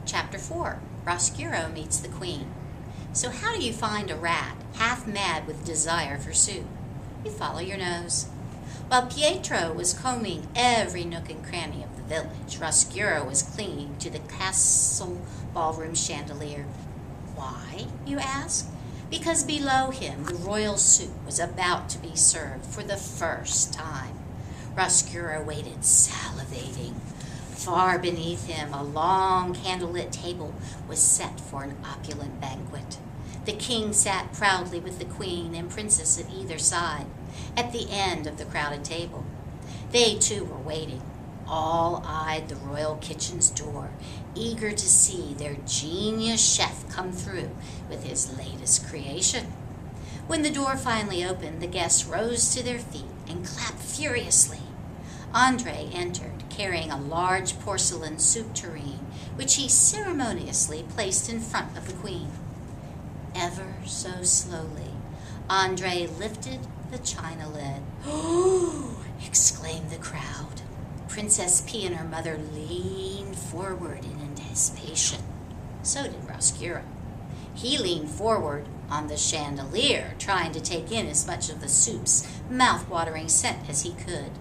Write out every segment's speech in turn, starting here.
Chapter 4, Roscuro meets the Queen. So how do you find a rat, half mad with desire for soup? You follow your nose. While Pietro was combing every nook and cranny of the village, Roscuro was clinging to the castle ballroom chandelier. Why, you ask? Because below him the royal soup was about to be served for the first time. Roscuro waited, salivating. Far beneath him, a long candlelit table was set for an opulent banquet. The king sat proudly with the queen and princess at either side, at the end of the crowded table. They too were waiting. All eyed the royal kitchen's door, eager to see their genius chef come through with his latest creation. When the door finally opened, the guests rose to their feet and clapped furiously. Andre entered, carrying a large porcelain soup tureen, which he ceremoniously placed in front of the queen. Ever so slowly, Andre lifted the china lid. "Oh!" exclaimed the crowd. Princess P and her mother leaned forward in anticipation. So did Roscuro. He leaned forward on the chandelier, trying to take in as much of the soup's mouth-watering scent as he could.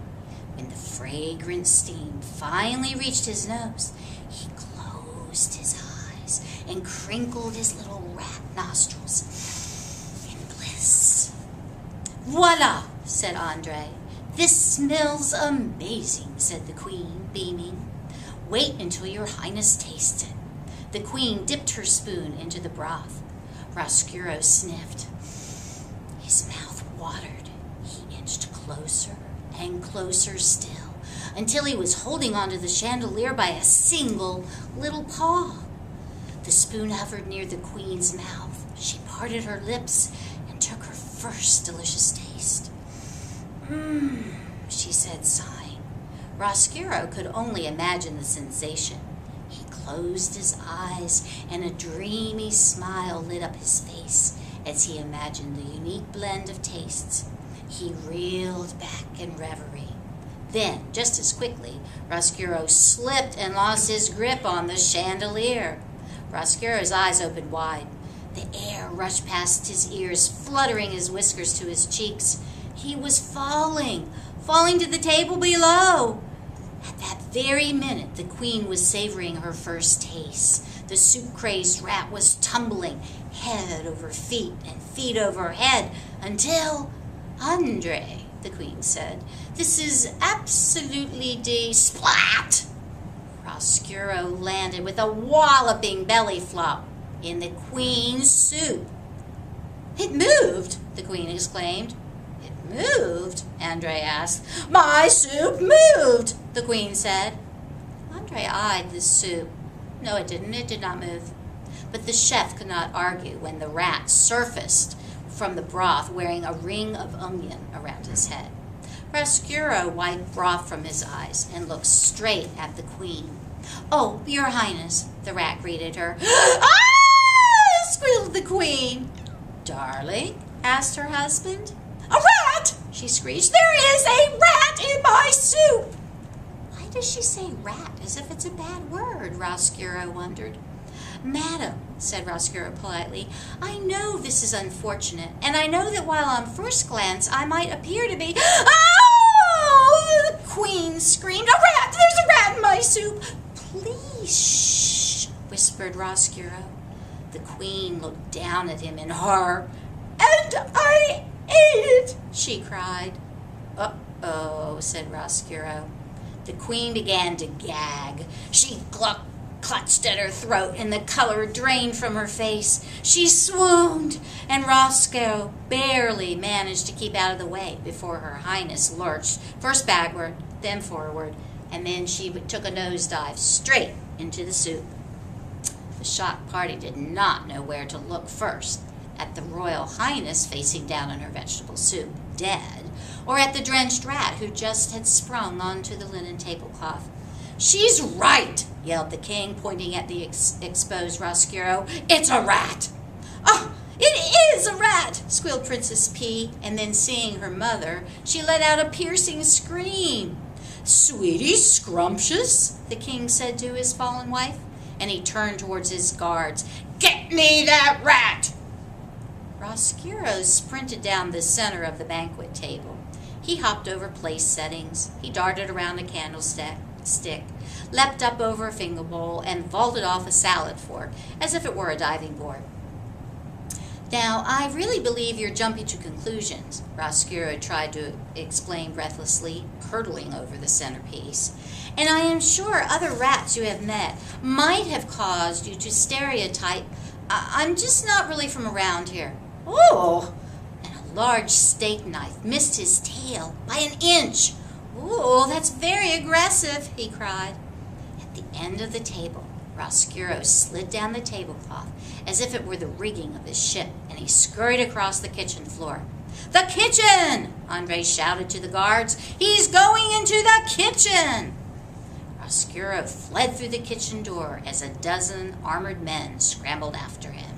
When the fragrant steam finally reached his nose, he closed his eyes and crinkled his little rat nostrils in bliss. "Voila!" said Andre. "This smells amazing," said the queen, beaming. "Wait until your highness tastes it." The queen dipped her spoon into the broth. Roscuro sniffed. His mouth watered. He inched closer and closer still, until he was holding onto the chandelier by a single little paw. The spoon hovered near the queen's mouth. She parted her lips and took her first delicious taste. She said, sighing. Roscuro could only imagine the sensation. He closed his eyes, and a dreamy smile lit up his face as he imagined the unique blend of tastes. He reeled back in reverie. Then, just as quickly, Roscuro slipped and lost his grip on the chandelier. Roscuro's eyes opened wide. The air rushed past his ears, fluttering his whiskers to his cheeks. He was falling to the table below. At that very minute, the queen was savoring her first taste. The soup-crazed rat was tumbling head over feet and feet over head until... "Andre," the queen said, "this is absolutely splat!" Roscuro landed with a walloping belly flop in the queen's soup. "It moved!" the queen exclaimed. "It moved?" Andre asked. "My soup moved!" the queen said. Andre eyed the soup. No, it didn't. It did not move. But the chef could not argue when the rat surfaced from the broth wearing a ring of onion around his head. Roscuro wiped broth from his eyes and looked straight at the queen. "Oh, your highness," the rat greeted her. "Ah!" squealed the queen. "Darling?" asked her husband. "A rat!" she screeched. "There is a rat in my soup!" Why does she say rat as if it's a bad word? Roscuro wondered. "Madam," said Roscuro politely, "I know this is unfortunate, and I know that while on first glance I might appear to be—" "Oh!" the queen screamed. "A rat! There's a rat in my soup!" "Please, shh," whispered Roscuro. The queen looked down at him in horror. "And I ate it!" she cried. "Uh-oh," said Roscuro. The queen began to gag. She clutched at her throat, and the color drained from her face. She swooned, and Roscuro barely managed to keep out of the way before her highness lurched, first backward, then forward, and then she took a nosedive straight into the soup. The shocked party did not know where to look first, at the royal highness facing down on her vegetable soup, dead, or at the drenched rat who just had sprung onto the linen tablecloth. "She's right!" yelled the king, pointing at the exposed Roscuro. "It's a rat!" "Oh, it is a rat!" squealed Princess P, and then seeing her mother, she let out a piercing scream. "Sweetie Scrumptious," the king said to his fallen wife, and he turned towards his guards. "Get me that rat!" Roscuro sprinted down the center of the banquet table. He hopped over place settings. He darted around a candlestick, leapt up over a finger bowl, and vaulted off a salad fork as if it were a diving board. "Now, I really believe you're jumping to conclusions," Roscuro tried to explain breathlessly, hurtling over the centerpiece. "And I am sure other rats you have met might have caused you to stereotype. I'm just not really from around here." "Oh!" And a large steak knife missed his tail by an inch. "Oh, that's very aggressive," he cried. At the end of the table, Roscuro slid down the tablecloth as if it were the rigging of his ship, and he scurried across the kitchen floor. "The kitchen!" Andre shouted to the guards. "He's going into the kitchen!" Roscuro fled through the kitchen door as a dozen armored men scrambled after him.